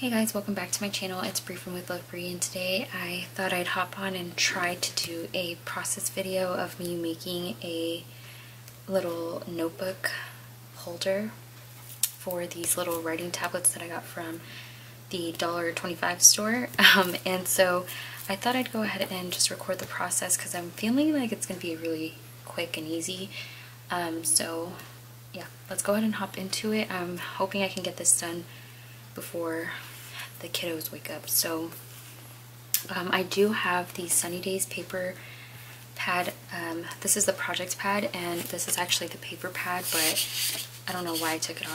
Hey guys, welcome back to my channel. It's Bree from With Love Bree, and today I thought I'd hop on and try to do a process video of me making a little notebook holder for these little writing tablets that I got from the $1.25 store. And so I thought I'd go ahead and just record the process because I'm feeling like it's going to be really quick and easy. So yeah, let's go ahead and hop into it. I'm hoping I can get this done before the kiddos wake up. So I do have the Sunny Days paper pad. This is the project pad, and this is actually the paper pad, but I don't know why I took it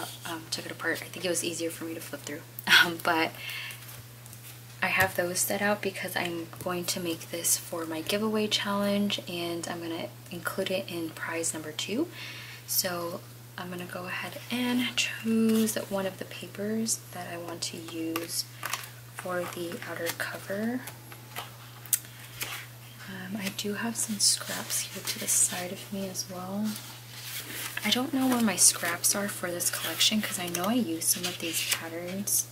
apart. I think it was easier for me to flip through. But I have those set out because I'm going to make this for my giveaway challenge, and I'm going to include it in prize number 2. So I'm going to go ahead and choose one of the papers that I want to use for the outer cover. I do have some scraps here to the side of me as well. I don't know where my scraps are for this collection because I know I used some of these patterns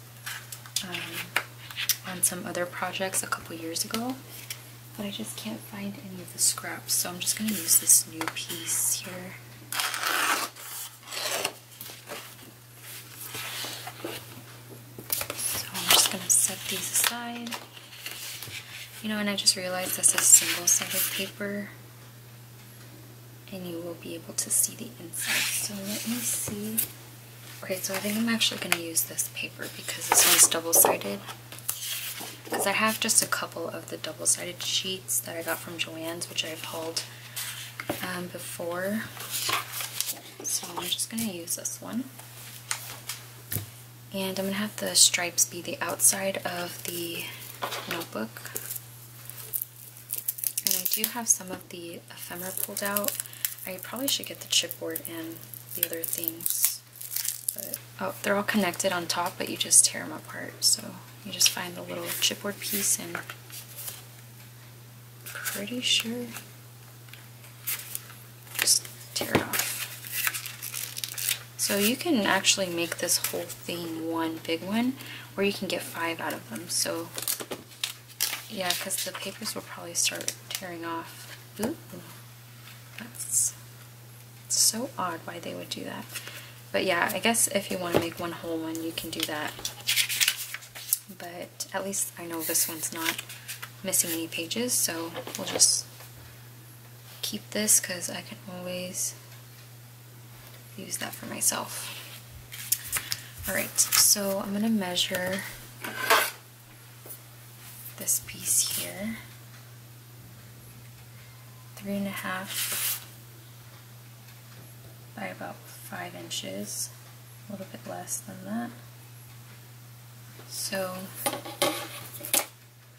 on some other projects a couple years ago, but I just can't find any of the scraps, so I'm just going to use this new piece here. Set these aside. You know, and I just realized this is single-sided paper, and you will be able to see the inside. So let me see. Okay, so I think I'm actually going to use this paper because this one's double-sided. Because I have just a couple of the double-sided sheets that I got from Joann's, which I've hauled before. So I'm just going to use this one. And I'm going to have the stripes be the outside of the notebook. And I do have some of the ephemera pulled out. I probably should get the chipboard and the other things. But, oh, they're all connected on top, but you just tear them apart. So you just find the little chipboard piece, and pretty sure just tear it off. So you can actually make this whole thing one big one, or you can get 5 out of them. So yeah, because the papers will probably start tearing off. Ooh, that's so odd why they would do that. But yeah, I guess if you want to make one whole one, you can do that. But at least I know this one's not missing any pages, so we'll just keep this because I can always use that for myself. Alright, so I'm going to measure this piece here. 3.5 by about 5 inches, a little bit less than that. So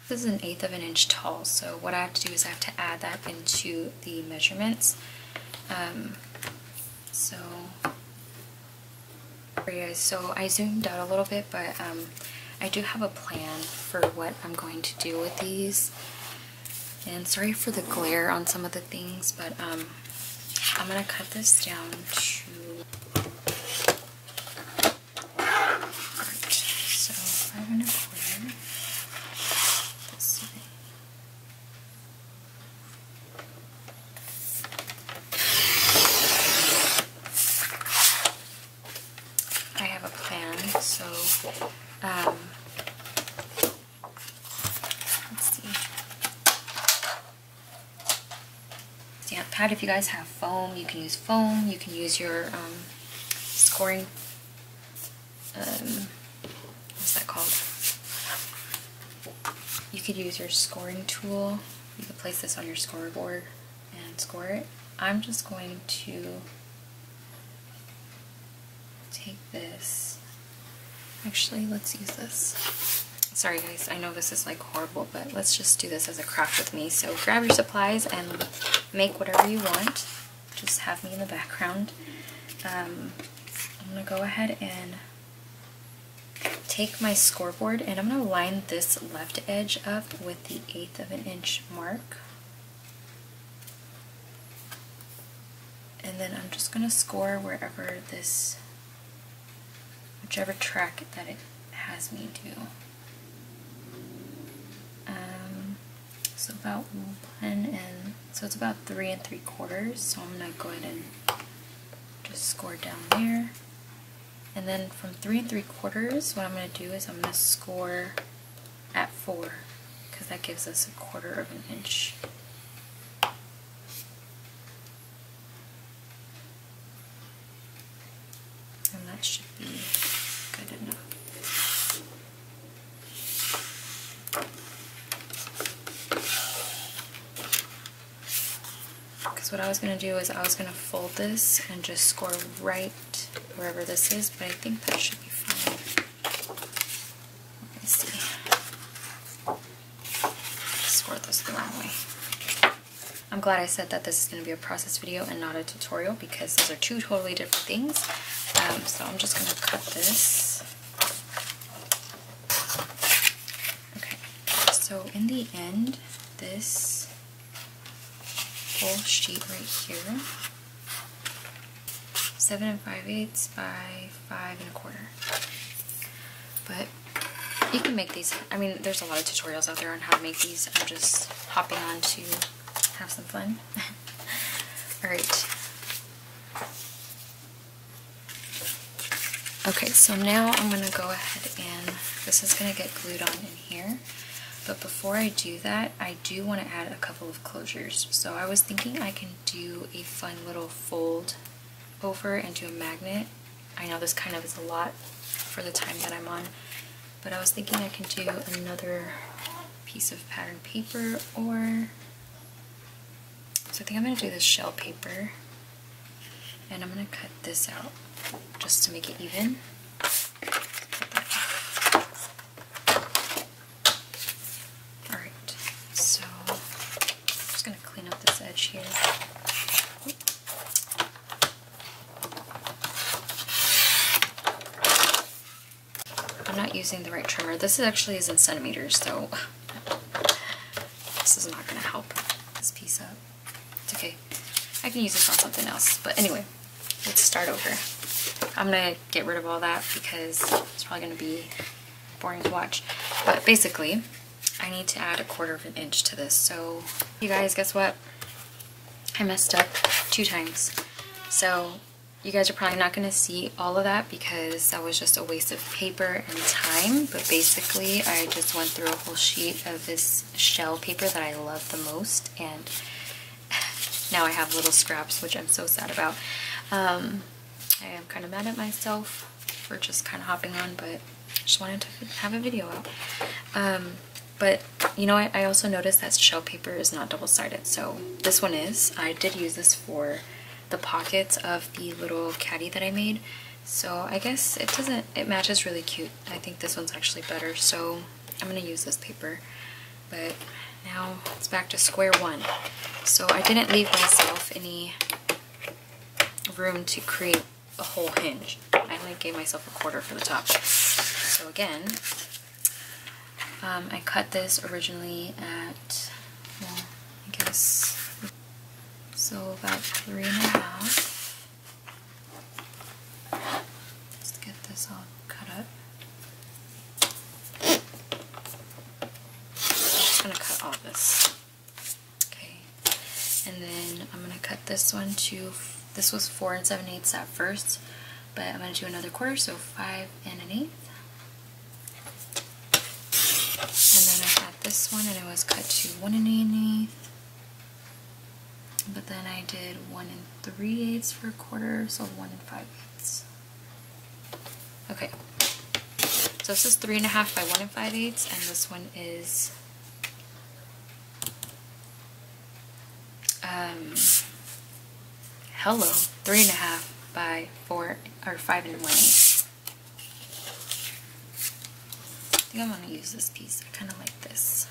this is 1/8 of an inch tall, so what I have to do is I have to add that into the measurements. So I zoomed out a little bit, but I do have a plan for what I'm going to do with these. And sorry for the glare on some of the things, but I'm going to cut this down to... Alright, so 5 1/4. Let's see. So, let's see. Stamp pad, if you guys have foam, you can use foam. You can use your scoring, what's that called? You could use your scoring tool. You could place this on your scoreboard and score it. I'm just going to take this. Actually, let's use this. Sorry guys, I know this is like horrible, but let's just do this as a craft with me. So grab your supplies and make whatever you want. Just have me in the background. I'm going to go ahead and take my scoreboard, and I'm going to line this left edge up with the 1/8 of an inch mark. And then I'm just going to score wherever this, whichever track that it has me do. So about 1 and so it's about 3 3/4. So I'm gonna go ahead and just score down there. And then from 3 3/4, what I'm gonna do is I'm gonna score at 4, because that gives us 1/4 of an inch. And that should be good enough. Because what I was going to do is I was going to fold this and just score right wherever this is, but I think that should be fine. Let me see. Score this the wrong way. I'm glad I said that this is going to be a process video and not a tutorial, because those are two totally different things. So I'm just going to cut this. Okay, so in the end, this whole sheet right here, 7 5/8 by 5 1/4. But you can make these. I mean, there's a lot of tutorials out there on how to make these. I'm just hopping on to have some fun. Alright. Okay, so now I'm going to go ahead and this is going to get glued on in here. But before I do that, I do want to add a couple of closures. So I was thinking I can do a fun little fold over and do a magnet. I know this kind of is a lot for the time that I'm on, but I was thinking I can do another piece of pattern paper, or so I think I'm going to do this shell paper, and I'm going to cut this out just to make it even. Alright, so I'm just going to clean up this edge here. I'm not using the right trimmer. This actually is in centimeters, so this is not going to help this piece up. It's okay. I can use this on something else. But anyway, let's start over. I'm going to get rid of all that because it's probably going to be boring to watch. But basically, I need to add 1/4 of an inch to this. So, you guys, guess what? I messed up 2 times. So, you guys are probably not going to see all of that because that was just a waste of paper and time. But basically, I just went through a whole sheet of this shell paper that I love the most. And now I have little scraps, which I'm so sad about. I am kind of mad at myself for just kind of hopping on, but I just wanted to have a video out. But you know, I also noticed that shell paper is not double-sided, so this one is. I did use this for the pockets of the little caddy that I made, so I guess it matches really cute. I think this one's actually better, so I'm gonna use this paper. But now it's back to square one. So I didn't leave myself any room to create a whole hinge. I only gave myself 1/4 for the top. So again, I cut this originally at, well, I guess, so about 3 1/2. Let's get this all cut up. I'm just going to cut all this. Okay, and then I'm going to cut this one to, this was 4 7/8 at first, but I'm going to do another 1/4, so 5 1/8. And then I had this one and it was cut to 1 1/8. But then I did 1 3/8 for 1/4, so 1 5/8. Okay. So this is 3 1/2 by 1 5/8, and this one is hello, 3 1/2 by 4 or 5 1/8. I think I'm going to use this piece. I kind of like this.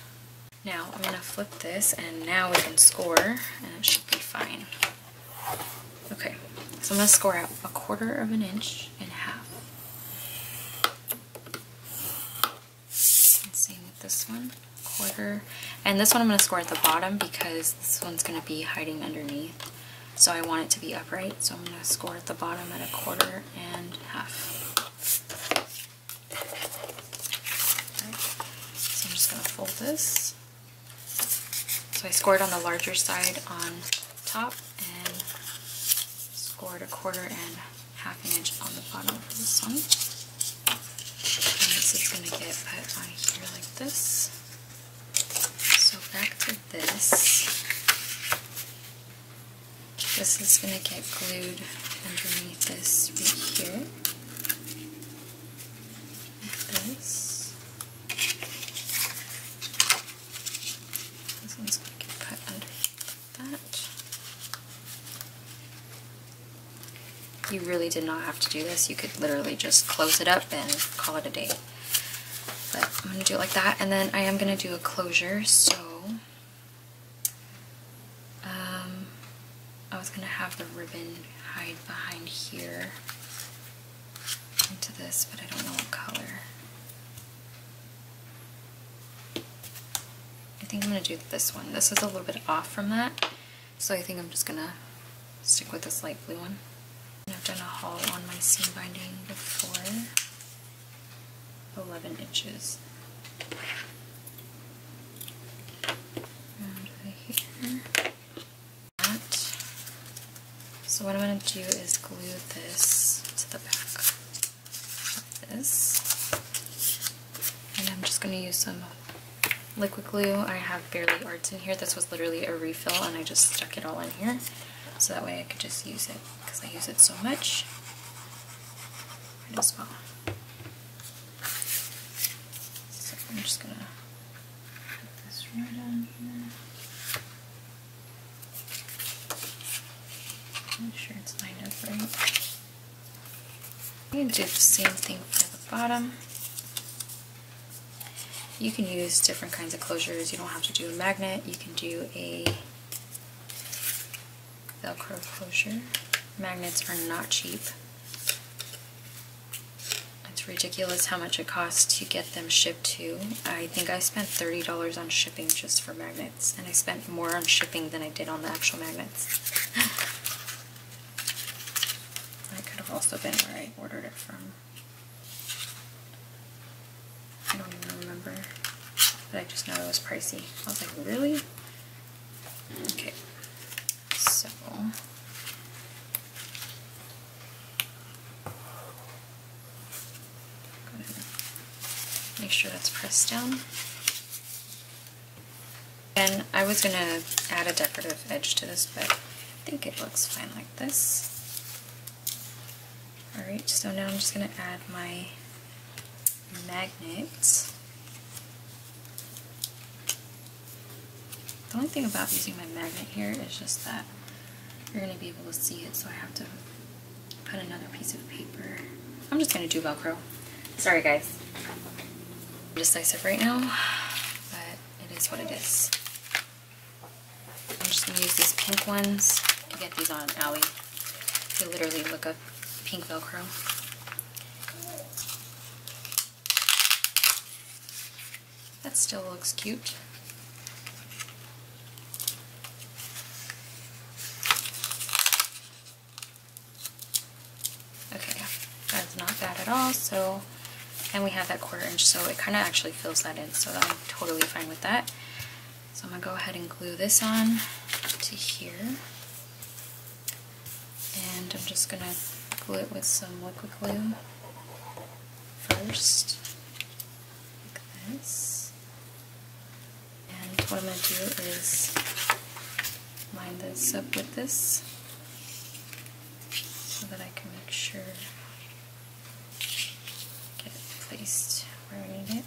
Now I'm going to flip this, and now we can score, and it should be fine. Okay, so I'm going to score out 1/4 of an inch in half. And same with this one, 1/4. And this one I'm going to score at the bottom because this one's going to be hiding underneath. So I want it to be upright, so I'm going to score at the bottom at 1/4 and half. fold this. So I scored on the larger side on top and scored 1/4 and 1/2 inch on the bottom for this one. And this is going to get put on here like this. So back to this. This is going to get glued underneath this right here. Like this. This one's going to get put underneath like that. You really did not have to do this. You could literally just close it up and call it a day. But I'm going to do it like that. And then I am going to do a closure. So I was going to have the ribbon hide behind here into this, but I don't know what color. I think I'm going to do this one. This is a little bit off from that, so I think I'm just going to stick with this light blue one. And I've done a haul on my seam binding before. 11 inches. And right here. So what I'm going to do is glue this to the back of this. And I'm just going to use some liquid glue. I have Barely Arts in here. This was literally a refill and I just stuck it all in here. So that way I could just use it because I use it so much. Might as well. So I'm just going to put this right on here. Make sure it's lined up right. You can do the same thing for the bottom. You can use different kinds of closures. You don't have to do a magnet. You can do a Velcro closure. Magnets are not cheap. It's ridiculous how much it costs to get them shipped to. I think I spent $30 on shipping just for magnets, and I spent more on shipping than I did on the actual magnets. That could have also been where I ordered it from. I don't even remember, but I just know it was pricey. I was like, really? Okay, so make sure that's pressed down. And I was going to add a decorative edge to this, but I think it looks fine like this. Alright, so now I'm just going to add my magnet. The only thing about using my magnet here is just that you're going to be able to see it, so I have to put another piece of paper. I'm just going to do Velcro. Sorry guys. I'm indecisive right now, but it is what it is. I'm just going to use these pink ones. You get these on Ally. You literally look up pink Velcro. That still looks cute. Okay, that's not bad at all. So, and we have that 1/4 inch, so it kind of actually fills that in, so I'm totally fine with that. So I'm going to go ahead and glue this on to here. And I'm just going to glue it with some liquid glue first, like this. And what I'm going to do is line this up with this so that I can make sure get it placed where I need it.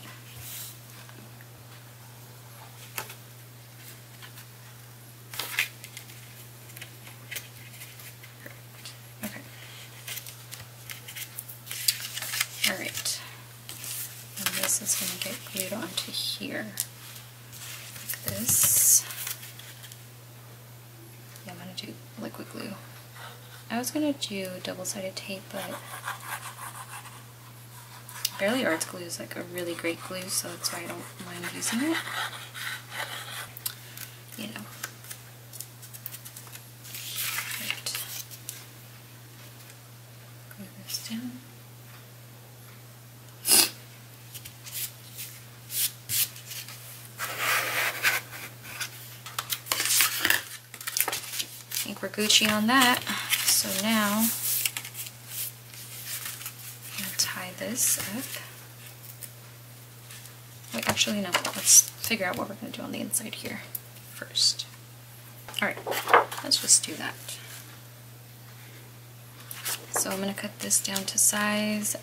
Okay. Alright. And this is going to get glued onto here. Like this. Yeah, I'm going to do liquid glue. I was going to do double-sided tape, but Barely Arts glue is like a really great glue, so that's why I don't mind using it. You know. Right. Glue this down. think we're Gucci on that. So now I'm gonna tie this up. Wait, actually no, let's figure out what we're gonna do on the inside here first. Alright, let's just do that. So I'm gonna cut this down to size.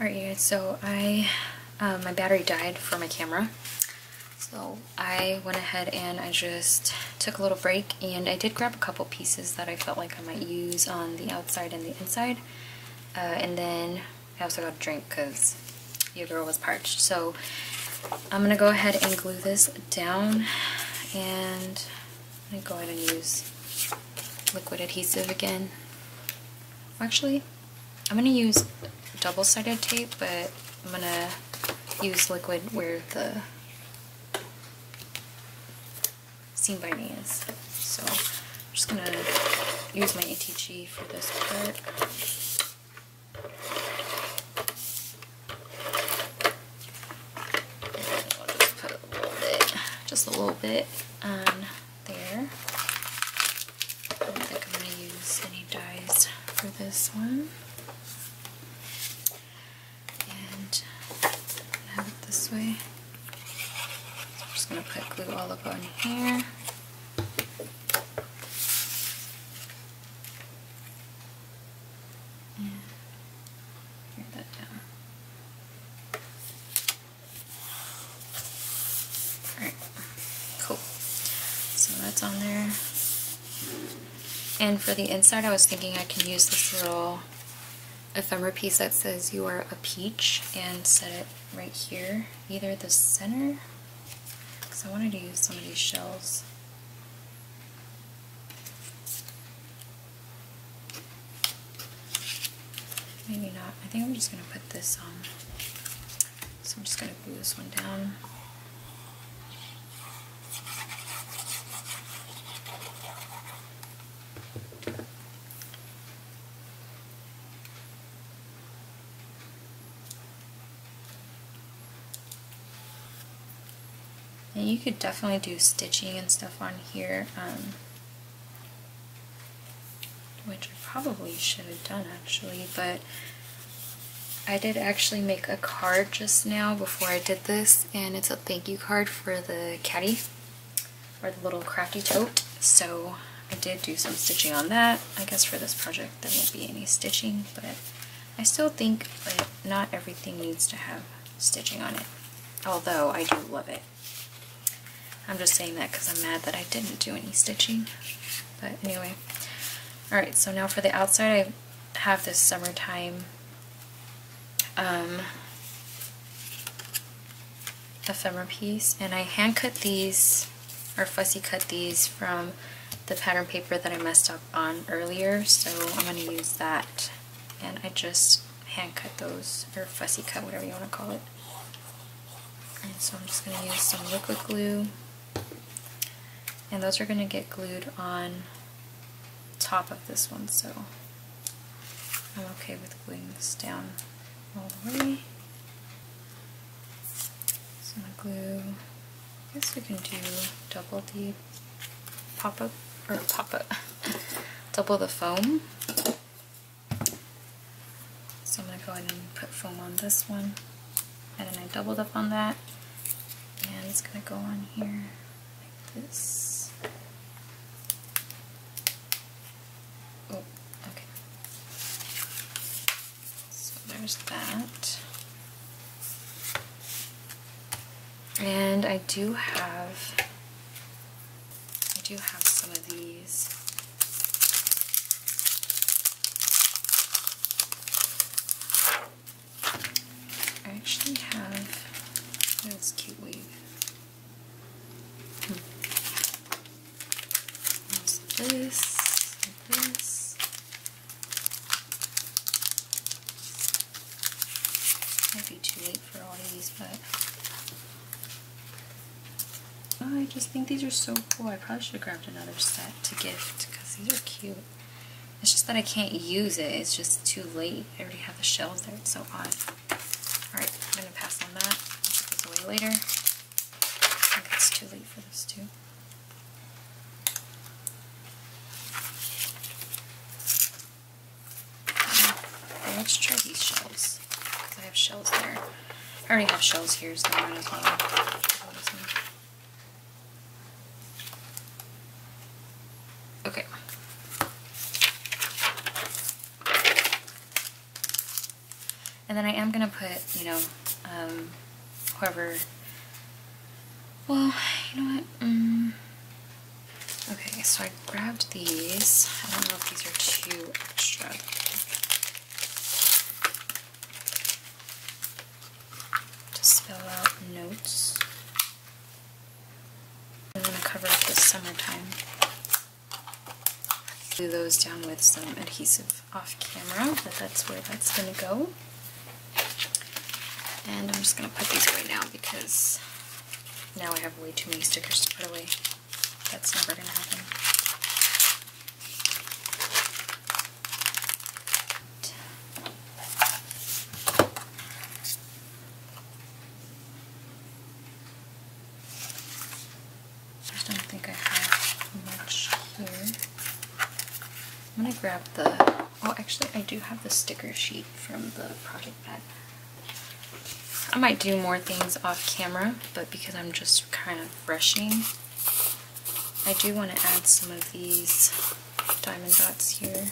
Alright you guys, so my battery died for my camera. So I went ahead and I just took a little break, and I did grab a couple pieces that I felt like I might use on the outside and the inside. And then I also got a drink because your girl was parched. So I'm going to go ahead and glue this down, and I'm going to go ahead and use liquid adhesive again. Actually, I'm going to use double-sided tape, but I'm going to use liquid where the seam binding is. So I'm just going to use my ATG for this part. Just a little bit on there. I don't think I'm going to use any dyes for this one. And have it this way. So I'm just going to put glue all up on here. And write that down. Alright. Cool. So that's on there. And for the inside, I was thinking I can use this little ephemera piece that says "You are a peach" and set it right here, either the center, because I wanted to use some of these shells. Maybe not. I think I'm just going to put this on. So I'm just going to glue this one down. And you could definitely do stitching and stuff on here, which I probably should have done actually, but I did actually make a card just now before I did this, and it's a thank you card for the caddy, or the little crafty tote. So I did do some stitching on that. I guess for this project there won't be any stitching, but I still think that not everything needs to have stitching on it, although I do love it. I'm just saying that because I'm mad that I didn't do any stitching. But anyway. Alright, so now for the outside, I have this summertime ephemera piece, and I hand cut these, or fussy cut these from the pattern paper that I messed up on earlier, so I'm going to use that. And I just hand cut those, or fussy cut, whatever you want to call it. And so I'm just going to use some liquid glue. And those are going to get glued on top of this one, so I'm okay with gluing this down all the way. So I'm going to glue, I guess we can do double the pop-up, or pop-up, double the foam. So I'm going to go ahead and put foam on this one, and then I doubled up on that, and it's going to go on here like this. Oh, okay. So there's that. And I do have some of these. I actually have this cute weave. There's this, and this. Might be too late for all of these, but oh, I just think these are so cool. I probably should have grabbed another set to gift because these are cute. It's just that I can't use it. It's just too late. I already have the shells there. It's so odd. Alright, I'm going to pass on that. I'll put this away later. I think it's too late for this too. Okay, let's try these shells. Because I have shells there. I already have shells here, so I might as well do this one. Okay. And then I am going to put, you know, whoever, well, you know what, okay, so I grabbed these. I don't know if these are too extra. To spell out notes. I'm going to cover up this summertime. Glue those down with some adhesive off camera, but that's where that's going to go. And I'm just going to put these away now because now I have way too many stickers to put away. That's never going to happen. I just don't think I have much here. I'm going to grab the, oh actually I do have the sticker sheet from the project pad. I might do more things off camera, but because I'm just kind of rushing, I do want to add some of these diamond dots here.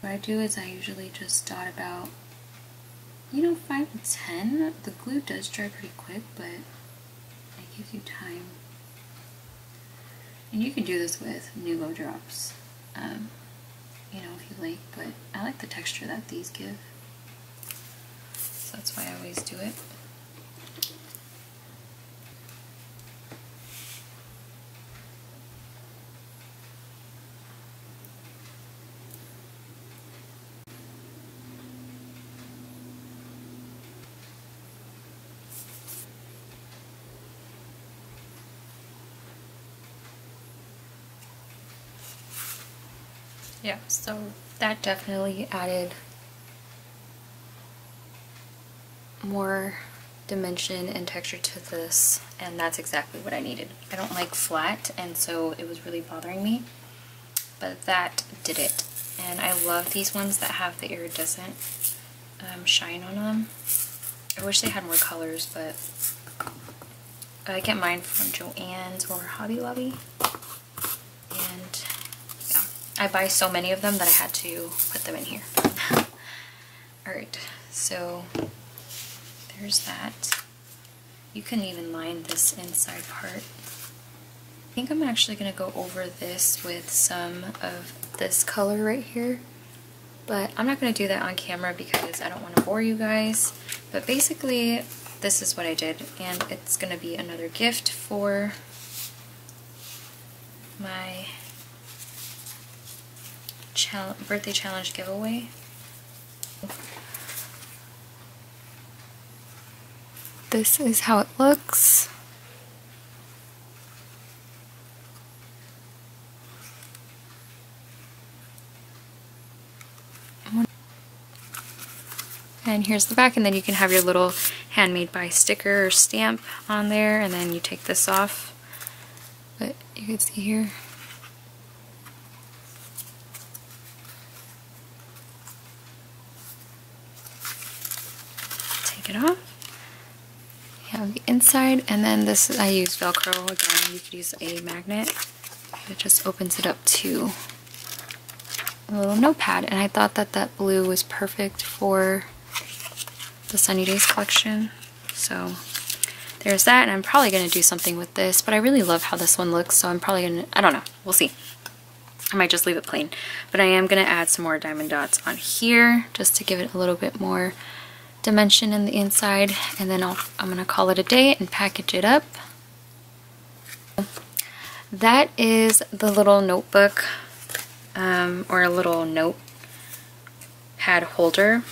What I do is I usually just dot about, you know, 5 to 10. The glue does dry pretty quick, but it gives you time. And you can do this with Nuvo drops. You know, if you like, but I like the texture that these give. So that's why I always do it. Yeah, so that definitely added more dimension and texture to this, and that's exactly what I needed. I don't like flat, and so it was really bothering me, but that did it. And I love these ones that have the iridescent shine on them. I wish they had more colors, but I get mine from Joann's or Hobby Lobby, and I buy so many of them that I had to put them in here. Alright, so there's that. You can even line this inside part. I think I'm actually going to go over this with some of this color right here. But I'm not going to do that on camera because I don't want to bore you guys. But basically, this is what I did. And it's going to be another gift for my birthday challenge giveaway. This is how it looks. And here's the back, and then you can have your little handmade by sticker or stamp on there, and then you take this off. But you can see here. It off. You have the inside, and then this I use Velcro. Again, you could use a magnet. It just opens it up to a little notepad, and I thought that that blue was perfect for the Sunny Days collection. So there's that, and I'm probably going to do something with this, but I really love how this one looks, so I'm probably going to, I don't know, we'll see. I might just leave it plain, but I am going to add some more diamond dots on here just to give it a little bit more dimension in the inside, and then I'm gonna call it a day and package it up. That is the little notebook or a little notepad holder.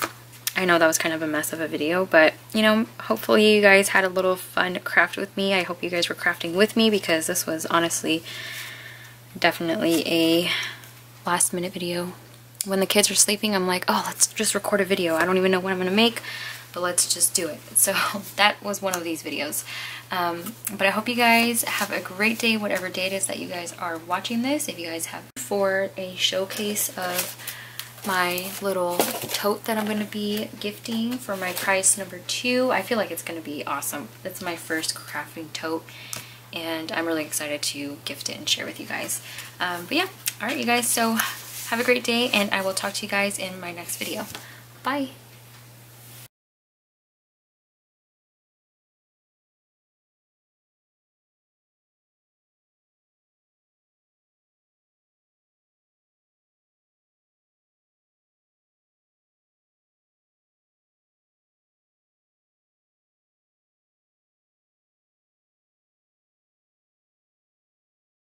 I know that was kind of a mess of a video, but you know, hopefully you guys had a little fun craft with me. I hope you guys were crafting with me, because this was honestly definitely a last minute video. When the kids are sleeping, I'm like, oh, let's just record a video. I don't even know what I'm gonna make, but let's just do it. So that was one of these videos. But I hope you guys have a great day, whatever day it is that you guys are watching this. If you guys have for a showcase of my little tote that I'm going to be gifting for my prize number 2. I feel like it's going to be awesome. It's my first crafting tote, and I'm really excited to gift it and share with you guys. But yeah, alright you guys, so have a great day, and I will talk to you guys in my next video. Bye!